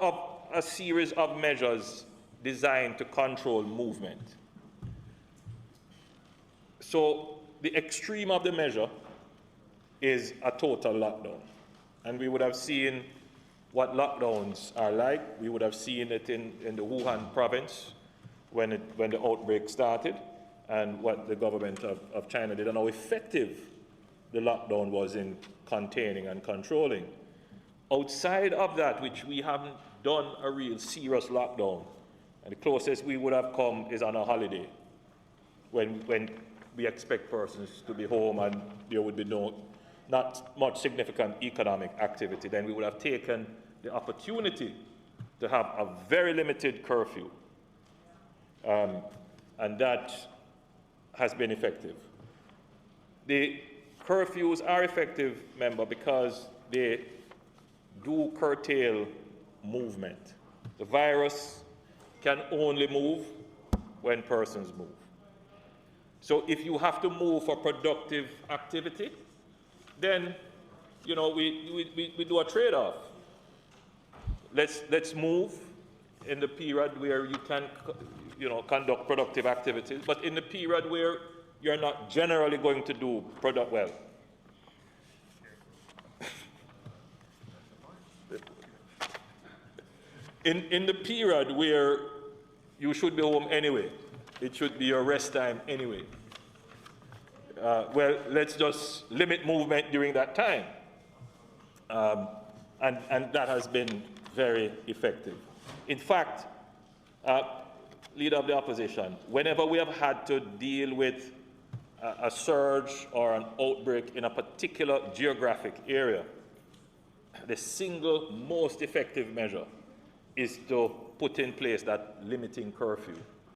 a series of measures designed to control movement. So the extreme of the measure is a total lockdown. And we would have seen what lockdowns are like. We would have seen it in the Wuhan province when the outbreak started, and what the government of China did, and how effective the lockdown was in containing and controlling. Outside of that, which we haven't done a real serious lockdown, and the closest we would have come is on a holiday, when we expect persons to be home and there would be not much significant economic activity. Then we would have taken the opportunity to have a very limited curfew. And that has been effective. The curfews are effective, member, because they do curtail movement. The virus can only move when persons move. So if you have to move for productive activity, then, you know, we do a trade-off. Let's move in the period where you can, you know, conduct productive activities, but in the period where you're not generally going to do well. In the period where you should be home anyway, it should be your rest time anyway. Well, let's just limit movement during that time. And that has been very effective. In fact, Leader of the Opposition, whenever we have had to deal with a surge or an outbreak in a particular geographic area, the single most effective measure is to put in place that limiting curfew.